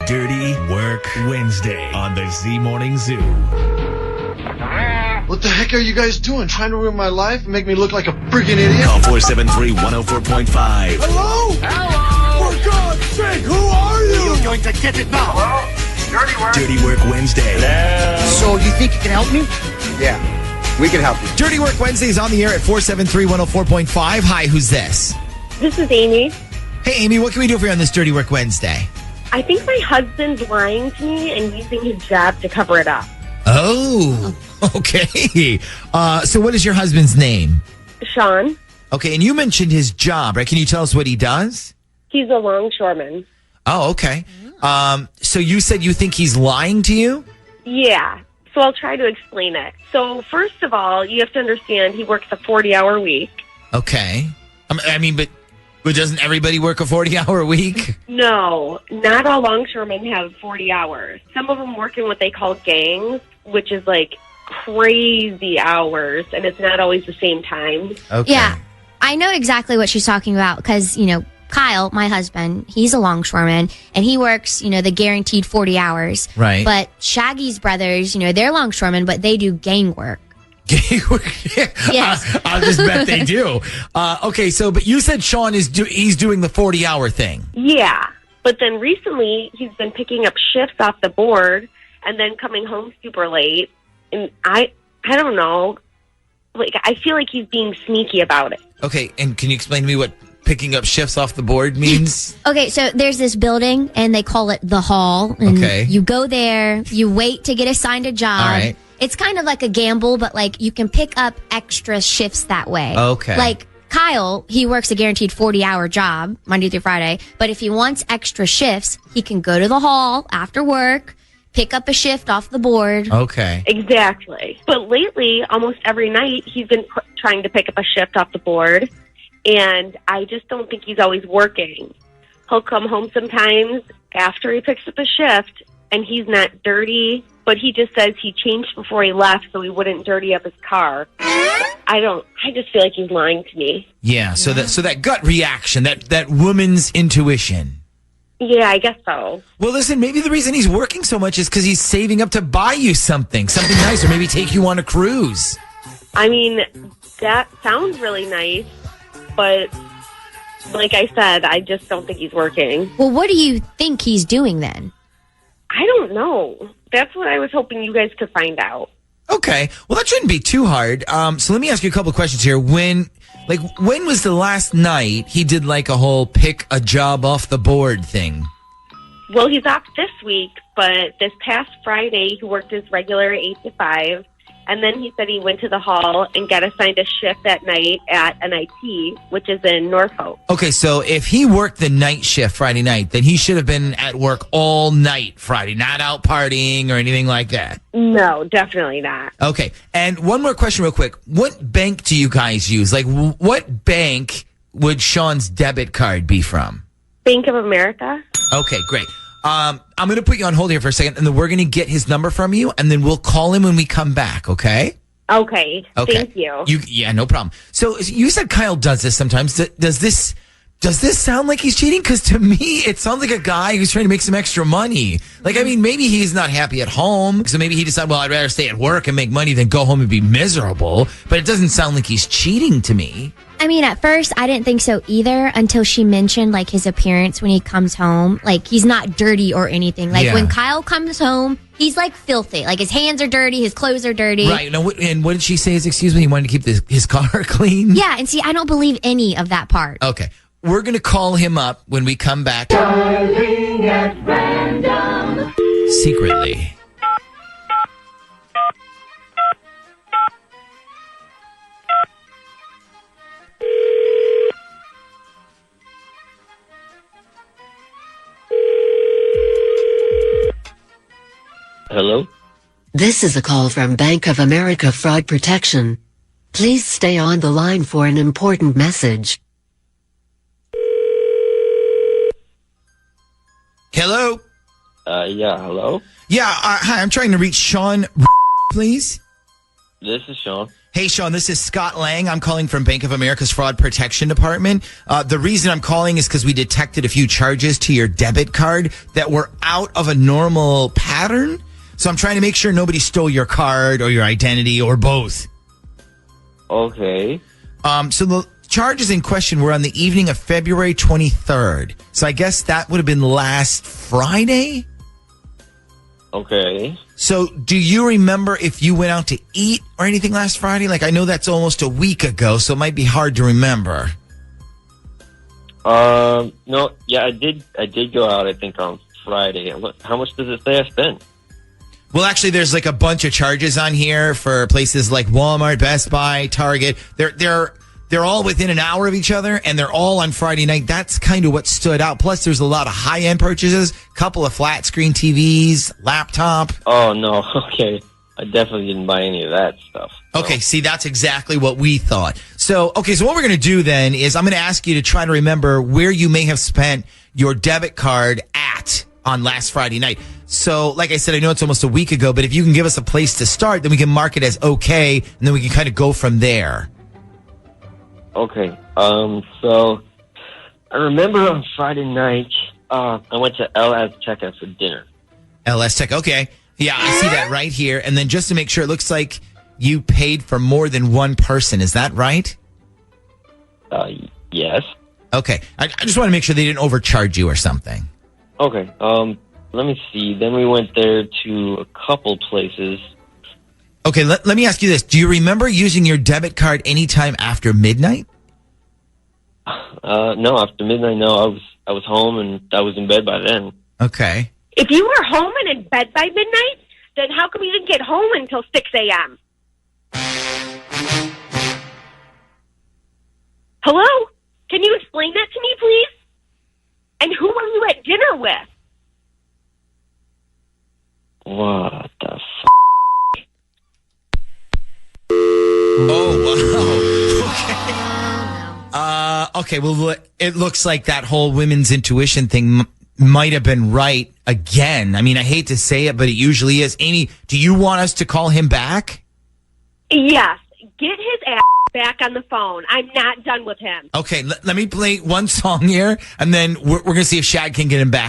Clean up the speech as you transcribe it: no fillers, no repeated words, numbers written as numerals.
Dirty Work Wednesday on the Z Morning Zoo. What the heck are you guys doing? Trying to ruin my life and make me look like a freaking idiot? Call 473-104.5. Hello? Hello! For God's sake, who are you? You're going to get it now. Hello? Dirty Work. Dirty Work Wednesday. So you think you can help me? Yeah, we can help you. Dirty Work Wednesday is on the air at 473-104.5. Hi, who's this? This is Amy. Hey, Amy, what can we do for you on this Dirty Work Wednesday? I think my husband's lying to me and using his job to cover it up. Oh, okay. So what is your husband's name? Shawn, Okay, and you mentioned his job, right? Can you tell us what he does? he's a longshoreman. Oh, okay. So you said you think he's lying to you? Yeah, so I'll try to explain it. So first of all, you have to understand he works a 40-hour week. Okay. But doesn't everybody work a 40-hour week? No, not all longshoremen have 40 hours. Some of them work in what they call gangs, which is like crazy hours, and it's not always the same time. Okay. Yeah, I know exactly what she's talking about because, Kyle, my husband, he's a longshoreman and he works, the guaranteed 40 hours. Right. But Shaggy's brothers, they're longshoremen, but they do gang work. Yes. I'll just bet they do. Okay, but you said Shawn he's doing the 40-hour thing. Yeah, but then recently he's been picking up shifts off the board and then coming home super late. And I don't know. Like, I feel like he's being sneaky about it. Okay, and can you explain to me what picking up shifts off the board means? Okay, so there's this building and they call it the hall. And Okay. you go there, you wait to get assigned a job. All right. It's kind of like a gamble, but like you can pick up extra shifts that way. Okay. Like Kyle, he works a guaranteed 40-hour job, Monday through Friday. But if he wants extra shifts, he can go to the hall after work, pick up a shift off the board. Okay. Exactly. But lately, almost every night, he's been trying to pick up a shift off the board. And I just don't think he's always working. He'll come home sometimes after he picks up a shift, and he's not dirty, but he just says he changed before he left so he wouldn't dirty up his car. I just feel like he's lying to me. Yeah, so that gut reaction, that woman's intuition. Yeah, I guess so. Well, listen, maybe the reason he's working so much is because he's saving up to buy you something nice, or maybe take you on a cruise. I mean, that sounds really nice, but like I said, I just don't think he's working. Well, what do you think he's doing then? I don't know. That's what I was hoping you guys could find out. Okay, well, that shouldn't be too hard. So let me ask you a couple of questions here. When was the last night he did like a whole pick a job off the board thing? Well, he's off this week, but this past Friday, he worked his regular 8 to 5. And then he said he went to the hall and got assigned a shift that night at an IT, which is in Norfolk. Okay, so if he worked the night shift Friday night, then he should have been at work all night Friday, not out partying or anything like that. No, definitely not. Okay, and one more question real quick. What bank do you guys use? Like, what bank would Shawn's debit card be from? Bank of America? Okay, great. I'm going to put you on hold here for a second, and then we're going to get his number from you, and then we'll call him when we come back, okay? Okay. Thank you. Yeah, no problem. So you said Kyle does this sometimes. Does this sound like he's cheating? Because to me, it sounds like a guy who's trying to make some extra money. Like, I mean, maybe he's not happy at home, so maybe he decided, well, I'd rather stay at work and make money than go home and be miserable. But it doesn't sound like he's cheating to me. I mean, at first, I didn't think so either until she mentioned, like, his appearance when he comes home. Like, he's not dirty or anything. Like, when Kyle comes home, he's, like, filthy. Like, his hands are dirty, his clothes are dirty. Right. Now, and what did she say as excuse me? He wanted to keep his car clean? Yeah, and see, I don't believe any of that part. Okay. We're going to call him up when we come back. Darling at random. Secretly. Hello? This is a call from Bank of America Fraud Protection. Please stay on the line for an important message. Hello? Yeah, hello? Yeah, hi, I'm trying to reach Shawn, please. This is Shawn. Hey, Shawn, this is Scott Lang. I'm calling from Bank of America's Fraud Protection Department. The reason I'm calling is because we detected a few charges to your debit card that were out of a normal pattern. So I'm trying to make sure nobody stole your card or your identity or both. Okay. So the charges in question were on the evening of February 23rd. So I guess that would have been last Friday? Okay. So do you remember if you went out to eat or anything last Friday? Like, I know that's almost a week ago, so it might be hard to remember. No, yeah, I did go out, I think, on Friday. How much does it say I spent? Well, actually, there's like a bunch of charges on here for places like Walmart, Best Buy, Target. They're all within an hour of each other, and they're all on Friday night. That's kind of what stood out. Plus, there's a lot of high-end purchases, couple of flat-screen TVs, laptop. Oh, no. Okay. I definitely didn't buy any of that stuff. So. Okay, see, that's exactly what we thought. So what we're going to do then is I'm going to ask you to try to remember where you may have spent your debit card at on last Friday night. So, like I said, I know it's almost a week ago, but if you can give us a place to start, then we can mark it as okay, and then we can kind of go from there. Okay. So I remember on Friday night, I went to LS Checkout for dinner. LS Tech, okay. Yeah, I see that right here. And then just to make sure, it looks like you paid for more than one person. Is that right? Yes. Okay. I just want to make sure they didn't overcharge you or something. Okay. Let me see. Then we went there to a couple places. Okay, let me ask you this. Do you remember using your debit card anytime after midnight? No, after midnight, no. I was home and I was in bed by then. Okay. If you were home and in bed by midnight, then how come you didn't get home until 6 a.m.? Hello? Can you explain that to me, please? And who were you at dinner with? What the f***? Oh, wow. Okay, well, it looks like that whole women's intuition thing might have been right again. I mean, I hate to say it, but it usually is. Amy, do you want us to call him back? Yes. Get his ass back on the phone. I'm not done with him. Okay, let me play one song here, and then we're going to see if Shad can get him back.